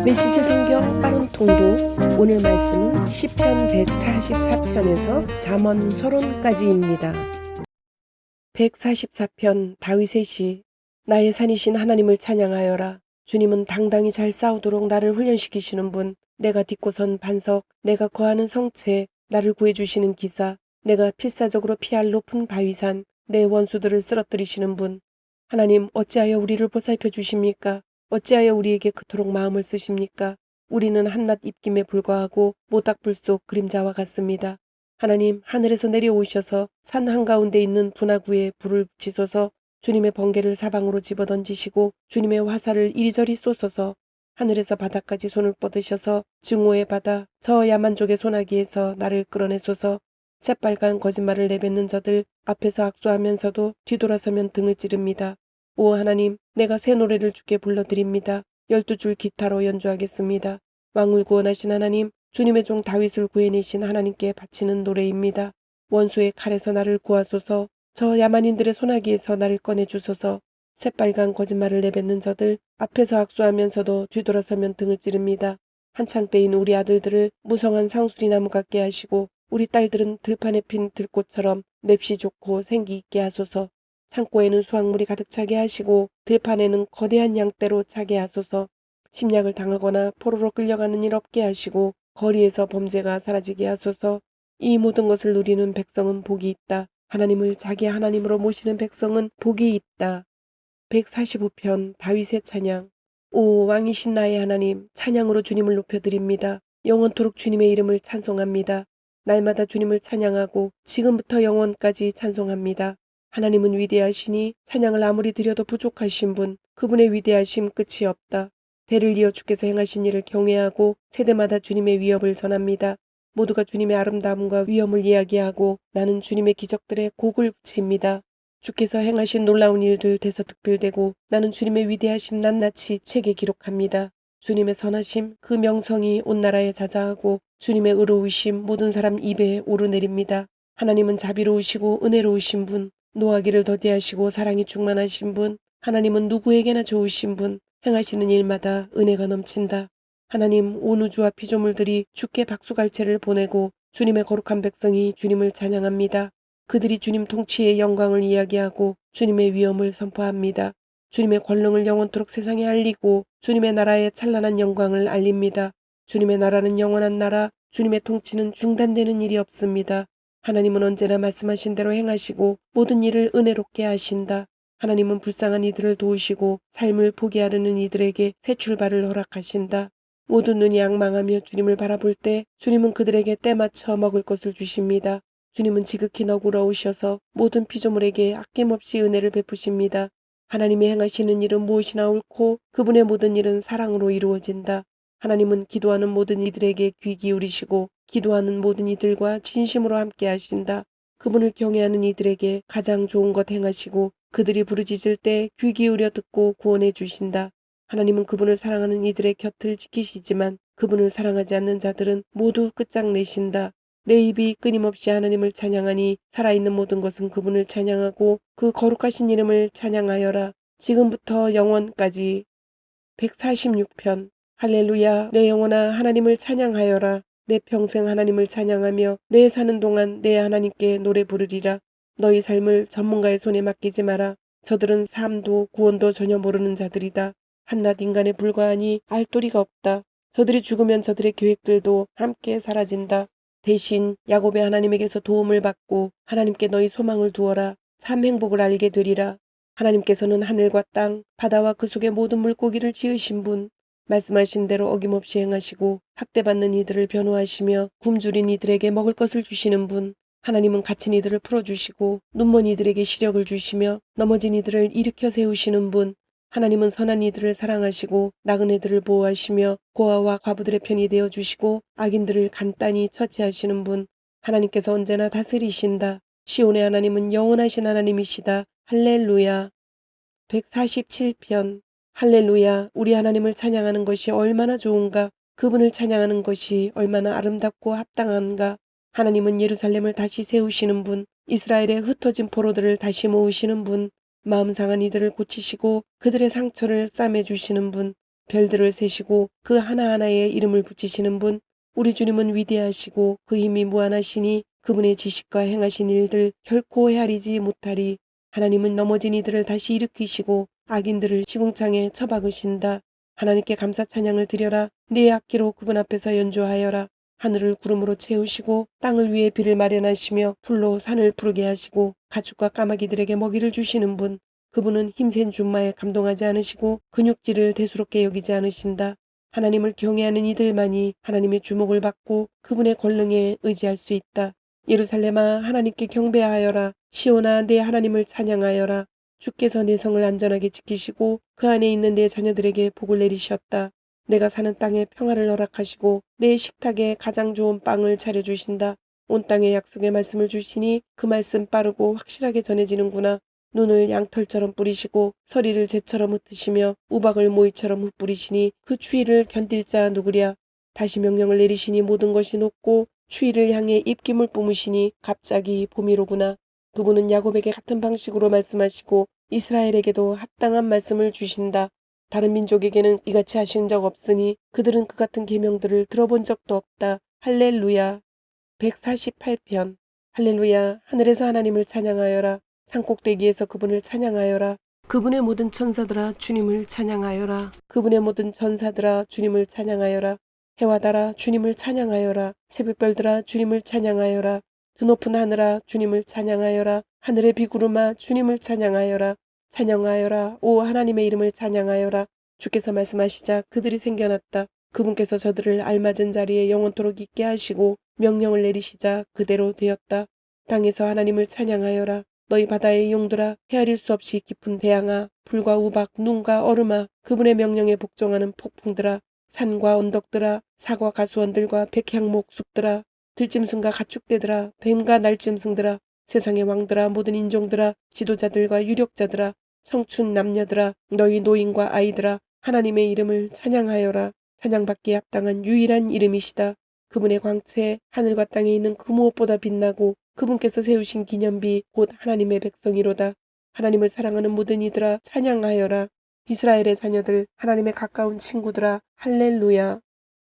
메시지 성경 빠른 통독. 오늘 말씀은 시편 144편에서 잠언 서론까지입니다. 144편. 다윗의 시. 나의 산이신 하나님을 찬양하여라. 주님은 당당히 잘 싸우도록 나를 훈련시키시는 분, 내가 딛고 선 반석, 내가 거하는 성체, 나를 구해주시는 기사, 내가 필사적으로 피할 높은 바위산, 내 원수들을 쓰러뜨리시는 분. 하나님, 어찌하여 우리를 보살펴 주십니까? 어찌하여 우리에게 그토록 마음을 쓰십니까? 우리는 한낱 입김에 불과하고 모닥불 속 그림자와 같습니다. 하나님, 하늘에서 내려오셔서 산 한가운데 있는 분화구에 불을 붙이소서. 주님의 번개를 사방으로 집어던지시고 주님의 화살을 이리저리 쏘소서. 하늘에서 바다까지 손을 뻗으셔서 증오의 바다, 저 야만족의 소나기에서 나를 끌어내소서. 새빨간 거짓말을 내뱉는 저들 앞에서 악수하면서도 뒤돌아서면 등을 찌릅니다. 오 하나님, 내가 새 노래를 주께 불러드립니다. 12줄 기타로 연주하겠습니다. 왕을 구원하신 하나님, 주님의 종 다윗을 구해내신 하나님께 바치는 노래입니다. 원수의 칼에서 나를 구하소서. 저 야만인들의 소나기에서 나를 꺼내주소서. 새빨간 거짓말을 내뱉는 저들 앞에서 악수하면서도 뒤돌아서면 등을 찌릅니다. 한창 때인 우리 아들들을 무성한 상수리나무 같게 하시고 우리 딸들은 들판에 핀 들꽃처럼 맵시 좋고 생기 있게 하소서. 창고에는 수확물이 가득 차게 하시고 들판에는 거대한 양떼로 차게 하소서. 침략을 당하거나 포로로 끌려가는 일 없게 하시고 거리에서 범죄가 사라지게 하소서. 이 모든 것을 누리는 백성은 복이 있다. 하나님을 자기 하나님으로 모시는 백성은 복이 있다. 145편. 다윗의 찬양. 오 왕이신 나의 하나님, 찬양으로 주님을 높여드립니다. 영원토록 주님의 이름을 찬송합니다. 날마다 주님을 찬양하고 지금부터 영원까지 찬송합니다. 하나님은 위대하시니 찬양을 아무리 드려도 부족하신 분, 그분의 위대하심 끝이 없다. 대를 이어 주께서 행하신 일을 경외하고 세대마다 주님의 위엄을 전합니다. 모두가 주님의 아름다움과 위엄을 이야기하고 나는 주님의 기적들에 곡을 붙입니다. 주께서 행하신 놀라운 일들 대서특필되고 나는 주님의 위대하심 낱낱이 책에 기록합니다. 주님의 선하심 그 명성이 온 나라에 자자하고 주님의 의로우심 모든 사람 입에 오르내립니다. 하나님은 자비로우시고 은혜로우신 분, 노하기를 더디하시고 사랑이 충만하신 분, 하나님은 누구에게나 좋으신 분, 행하시는 일마다 은혜가 넘친다. 하나님, 온 우주와 피조물들이 주께 박수갈채를 보내고 주님의 거룩한 백성이 주님을 찬양합니다. 그들이 주님 통치의 영광을 이야기하고 주님의 위엄을 선포합니다. 주님의 권능을 영원토록 세상에 알리고 주님의 나라의 찬란한 영광을 알립니다. 주님의 나라는 영원한 나라, 주님의 통치는 중단되는 일이 없습니다. 하나님은 언제나 말씀하신 대로 행하시고 모든 일을 은혜롭게 하신다. 하나님은 불쌍한 이들을 도우시고 삶을 포기하려는 이들에게 새 출발을 허락하신다. 모든 눈이 앙망하며 주님을 바라볼 때 주님은 그들에게 때맞춰 먹을 것을 주십니다. 주님은 지극히 너그러우셔서 모든 피조물에게 아낌없이 은혜를 베푸십니다. 하나님이 행하시는 일은 무엇이나 옳고 그분의 모든 일은 사랑으로 이루어진다. 하나님은 기도하는 모든 이들에게 귀 기울이시고 기도하는 모든 이들과 진심으로 함께 하신다. 그분을 경외하는 이들에게 가장 좋은 것 행하시고 그들이 부르짖을 때 귀 기울여 듣고 구원해 주신다. 하나님은 그분을 사랑하는 이들의 곁을 지키시지만 그분을 사랑하지 않는 자들은 모두 끝장내신다. 내 입이 끊임없이 하나님을 찬양하니 살아있는 모든 것은 그분을 찬양하고 그 거룩하신 이름을 찬양하여라. 지금부터 영원까지. 146편. 할렐루야. 내 영혼아 하나님을 찬양하여라. 내 평생 하나님을 찬양하며 내 사는 동안 내 하나님께 노래 부르리라. 너희 삶을 전문가의 손에 맡기지 마라. 저들은 삶도 구원도 전혀 모르는 자들이다. 한낱 인간에 불과하니 알 도리가 없다. 저들이 죽으면 저들의 계획들도 함께 사라진다. 대신 야곱의 하나님에게서 도움을 받고 하나님께 너희 소망을 두어라. 참 행복을 알게 되리라. 하나님께서는 하늘과 땅, 바다와 그 속의 모든 물고기를 지으신 분, 말씀하신 대로 어김없이 행하시고 학대받는 이들을 변호하시며 굶주린 이들에게 먹을 것을 주시는 분, 하나님은 갇힌 이들을 풀어주시고 눈먼 이들에게 시력을 주시며 넘어진 이들을 일으켜 세우시는 분, 하나님은 선한 이들을 사랑하시고 나그네들을 보호하시며 고아와 과부들의 편이 되어주시고 악인들을 간단히 처치하시는 분, 하나님께서 언제나 다스리신다. 시온의 하나님은 영원하신 하나님이시다. 할렐루야. 147편. 할렐루야. 우리 하나님을 찬양하는 것이 얼마나 좋은가. 그분을 찬양하는 것이 얼마나 아름답고 합당한가. 하나님은 예루살렘을 다시 세우시는 분, 이스라엘의 흩어진 포로들을 다시 모으시는 분, 마음 상한 이들을 고치시고 그들의 상처를 싸매주시는 분, 별들을 세시고 그 하나하나에 이름을 붙이시는 분, 우리 주님은 위대하시고 그 힘이 무한하시니 그분의 지식과 행하신 일들 결코 헤아리지 못하리. 하나님은 넘어진 이들을 다시 일으키시고 악인들을 시궁창에 처박으신다. 하나님께 감사 찬양을 드려라. 네 악기로 그분 앞에서 연주하여라. 하늘을 구름으로 채우시고 땅을 위에 비를 마련하시며 풀로 산을 푸르게 하시고 가축과 까마귀들에게 먹이를 주시는 분. 그분은 힘센 준마에 감동하지 않으시고 근육질을 대수롭게 여기지 않으신다. 하나님을 경외하는 이들만이 하나님의 주목을 받고 그분의 권능에 의지할 수 있다. 예루살렘아 하나님께 경배하여라. 시온아 내 하나님을 찬양하여라. 주께서 내 성을 안전하게 지키시고 그 안에 있는 내 자녀들에게 복을 내리셨다. 내가 사는 땅에 평화를 허락하시고 내 식탁에 가장 좋은 빵을 차려주신다. 온 땅에 약속의 말씀을 주시니 그 말씀 빠르고 확실하게 전해지는구나. 눈을 양털처럼 뿌리시고 서리를 재처럼 흩으시며 우박을 모이처럼 흩뿌리시니 그 추위를 견딜 자 누구랴. 다시 명령을 내리시니 모든 것이 녹고 추위를 향해 입김을 뿜으시니 갑자기 봄이로구나. 그분은 야곱에게 같은 방식으로 말씀하시고 이스라엘에게도 합당한 말씀을 주신다. 다른 민족에게는 이같이 하신 적 없으니 그들은 그 같은 계명들을 들어본 적도 없다. 할렐루야. 148편. 할렐루야. 하늘에서 하나님을 찬양하여라. 산꼭대기에서 그분을 찬양하여라. 그분의 모든 천사들아 주님을 찬양하여라. 그분의 모든 전사들아 주님을 찬양하여라. 해와 달아 주님을 찬양하여라. 새벽별들아 주님을 찬양하여라. 드높은 하늘아 주님을 찬양하여라. 하늘의 비구름아 주님을 찬양하여라. 찬양하여라. 오 하나님의 이름을 찬양하여라. 주께서 말씀하시자 그들이 생겨났다. 그분께서 저들을 알맞은 자리에 영원토록 있게 하시고 명령을 내리시자 그대로 되었다. 땅에서 하나님을 찬양하여라. 너희 바다의 용들아 헤아릴 수 없이 깊은 대양아 불과 우박 눈과 얼음아 그분의 명령에 복종하는 폭풍들아 산과 언덕들아 사과 가수원들과 백향목 숲들아 들짐승과 가축대들아 뱀과 날짐승들아 세상의 왕들아 모든 인종들아 지도자들과 유력자들아 청춘 남녀들아 너희 노인과 아이들아 하나님의 이름을 찬양하여라. 찬양받기에 합당한 유일한 이름이시다. 그분의 광채 하늘과 땅에 있는 그 무엇보다 빛나고 그분께서 세우신 기념비 곧 하나님의 백성이로다. 하나님을 사랑하는 모든 이들아 찬양하여라. 이스라엘의 자녀들 하나님의 가까운 친구들아 할렐루야.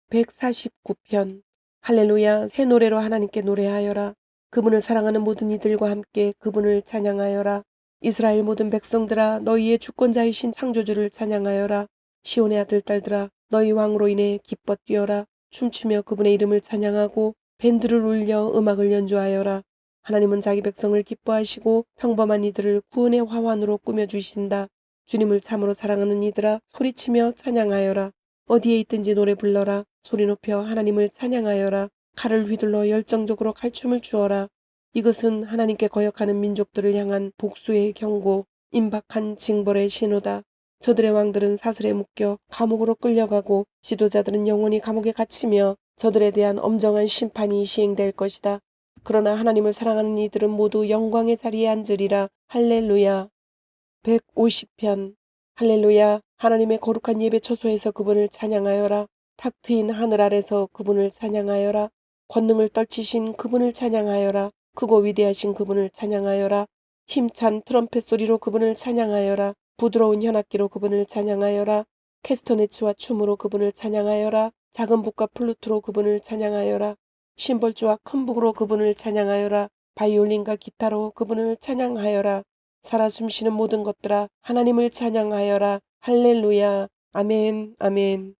149편. 할렐루야. 새 노래로 하나님께 노래하여라. 그분을 사랑하는 모든 이들과 함께 그분을 찬양하여라. 이스라엘 모든 백성들아 너희의 주권자이신 창조주를 찬양하여라. 시온의 아들 딸들아 너희 왕으로 인해 기뻐 뛰어라. 춤추며 그분의 이름을 찬양하고 밴드를 울려 음악을 연주하여라. 하나님은 자기 백성을 기뻐하시고 평범한 이들을 구원의 화환으로 꾸며주신다. 주님을 참으로 사랑하는 이들아 소리치며 찬양하여라. 어디에 있든지 노래 불러라. 소리 높여 하나님을 찬양하여라. 칼을 휘둘러 열정적으로 칼춤을 추어라. 이것은 하나님께 거역하는 민족들을 향한 복수의 경고, 임박한 징벌의 신호다. 저들의 왕들은 사슬에 묶여 감옥으로 끌려가고 지도자들은 영원히 감옥에 갇히며 저들에 대한 엄정한 심판이 시행될 것이다. 그러나 하나님을 사랑하는 이들은 모두 영광의 자리에 앉으리라. 할렐루야. 150편. 할렐루야. 하나님의 거룩한 예배 처소에서 그분을 찬양하여라. 탁 트인 하늘 아래서 그분을 찬양하여라. 권능을 떨치신 그분을 찬양하여라. 크고 위대하신 그분을 찬양하여라. 힘찬 트럼펫 소리로 그분을 찬양하여라. 부드러운 현악기로 그분을 찬양하여라. 캐스터네츠와 춤으로 그분을 찬양하여라. 작은 북과 플루트로 그분을 찬양하여라. 심벌주와 큰 북으로 그분을 찬양하여라. 바이올린과 기타로 그분을 찬양하여라. 살아 숨쉬는 모든 것들아 하나님을 찬양하여라. 할렐루야. 아멘. 아멘.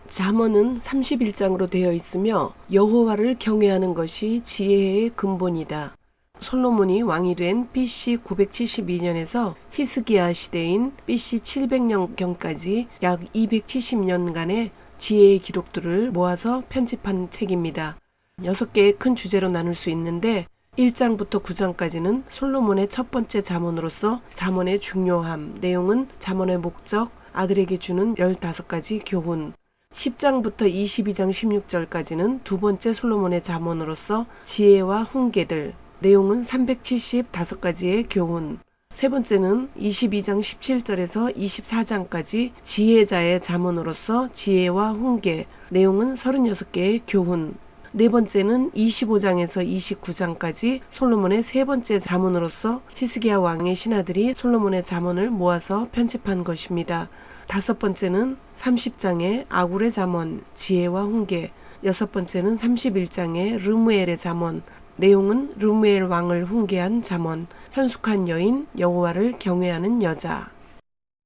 잠언은 31장으로 되어 있으며 여호와를 경외하는 것이 지혜의 근본이다. 솔로몬이 왕이 된 BC 972년에서 히스기야 시대인 BC 700년경까지 약 270년간의 지혜의 기록들을 모아서 편집한 책입니다. 6개의 큰 주제로 나눌 수 있는데 1장부터 9장까지는 솔로몬의 첫 번째 잠언으로서 잠언의 중요함, 내용은 잠언의 목적, 아들에게 주는 15가지 교훈, 10장부터 22장 16절까지는 두 번째 솔로몬의 잠언으로서 지혜와 훈계들, 내용은 375가지의 교훈, 세 번째는 22장 17절에서 24장까지 지혜자의 잠언으로서 지혜와 훈계, 내용은 36개의 교훈, 네 번째는 25장에서 29장까지 솔로몬의 세 번째 잠언으로서 히스기야 왕의 신하들이 솔로몬의 잠언을 모아서 편집한 것입니다. 5번째는 30장의 아굴의 잠언, 지혜와 훈계. 6번째는 31장의 르무엘의 잠언, 내용은 르무엘 왕을 훈계한 잠언, 현숙한 여인, 여호와를 경외하는 여자.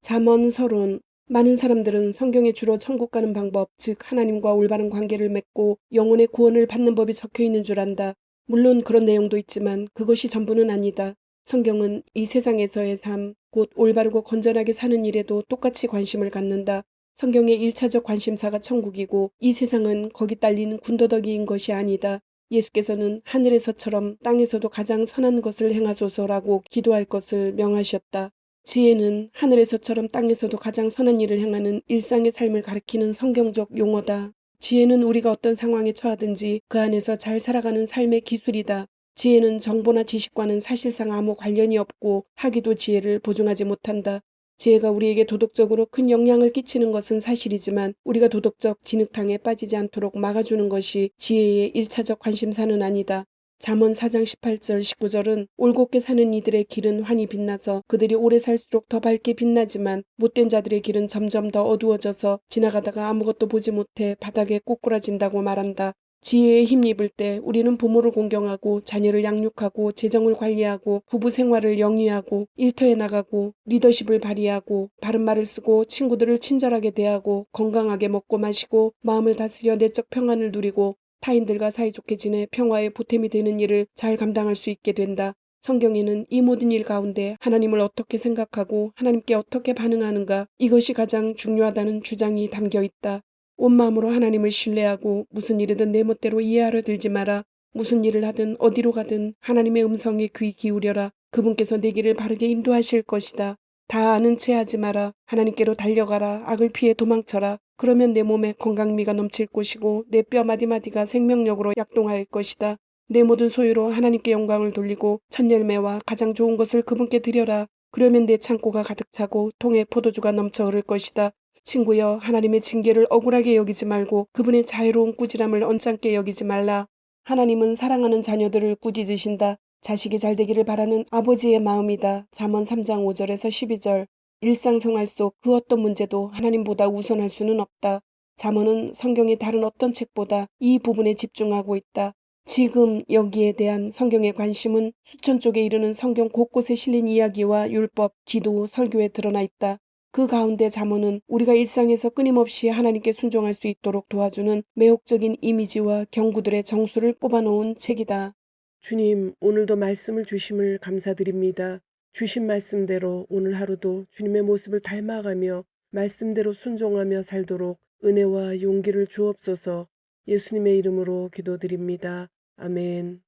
잠언 서론. 많은 사람들은 성경에 주로 천국 가는 방법, 즉 하나님과 올바른 관계를 맺고 영혼의 구원을 받는 법이 적혀 있는 줄 안다. 물론 그런 내용도 있지만 그것이 전부는 아니다. 성경은 이 세상에서의 삶, 곧 올바르고 건전하게 사는 일에도 똑같이 관심을 갖는다. 성경의 1차적 관심사가 천국이고 이 세상은 거기 딸린 군더더기인 것이 아니다. 예수께서는 하늘에서처럼 땅에서도 가장 선한 것을 행하소서라고 기도할 것을 명하셨다. 지혜는 하늘에서처럼 땅에서도 가장 선한 일을 행하는 일상의 삶을 가리키는 성경적 용어다. 지혜는 우리가 어떤 상황에 처하든지 그 안에서 잘 살아가는 삶의 기술이다. 지혜는 정보나 지식과는 사실상 아무 관련이 없고 학위도 지혜를 보증하지 못한다. 지혜가 우리에게 도덕적으로 큰 영향을 끼치는 것은 사실이지만 우리가 도덕적 진흙탕에 빠지지 않도록 막아주는 것이 지혜의 1차적 관심사는 아니다. 잠언 4장 18절 19절은 올곧게 사는 이들의 길은 환히 빛나서 그들이 오래 살수록 더 밝게 빛나지만 못된 자들의 길은 점점 더 어두워져서 지나가다가 아무것도 보지 못해 바닥에 꼬꾸라진다고 말한다. 지혜에 힘입을 때 우리는 부모를 공경하고 자녀를 양육하고 재정을 관리하고 부부 생활을 영위하고 일터에 나가고 리더십을 발휘하고 바른 말을 쓰고 친구들을 친절하게 대하고 건강하게 먹고 마시고 마음을 다스려 내적 평안을 누리고 타인들과 사이좋게 지내 평화의 보탬이 되는 일을 잘 감당할 수 있게 된다. 성경에는 이 모든 일 가운데 하나님을 어떻게 생각하고 하나님께 어떻게 반응하는가, 이것이 가장 중요하다는 주장이 담겨 있다. 온 마음으로 하나님을 신뢰하고 무슨 일이든 내 멋대로 이해하려 들지 마라. 무슨 일을 하든 어디로 가든 하나님의 음성에 귀 기울여라. 그분께서 내 길을 바르게 인도하실 것이다. 다 아는 채 하지 마라. 하나님께로 달려가라. 악을 피해 도망쳐라. 그러면 내 몸에 건강미가 넘칠 것이고 내 뼈 마디마디가 생명력으로 약동할 것이다. 내 모든 소유로 하나님께 영광을 돌리고 첫 열매와 가장 좋은 것을 그분께 드려라. 그러면 내 창고가 가득 차고 통에 포도주가 넘쳐 흐를 것이다. 친구여, 하나님의 징계를 억울하게 여기지 말고 그분의 자유로운 꾸지람을 언짢게 여기지 말라. 하나님은 사랑하는 자녀들을 꾸짖으신다. 자식이 잘 되기를 바라는 아버지의 마음이다. 잠언 3장 5절에서 12절. 일상생활 속 그 어떤 문제도 하나님보다 우선할 수는 없다. 잠언은 성경의 다른 어떤 책보다 이 부분에 집중하고 있다. 지금 여기에 대한 성경의 관심은 수천 쪽에 이르는 성경 곳곳에 실린 이야기와 율법, 기도, 설교에 드러나 있다. 그 가운데 잠언은 우리가 일상에서 끊임없이 하나님께 순종할 수 있도록 도와주는 매혹적인 이미지와 경구들의 정수를 뽑아놓은 책이다. 주님, 오늘도 말씀을 주심을 감사드립니다. 주신 말씀대로 오늘 하루도 주님의 모습을 닮아가며 말씀대로 순종하며 살도록 은혜와 용기를 주옵소서. 예수님의 이름으로 기도드립니다. 아멘.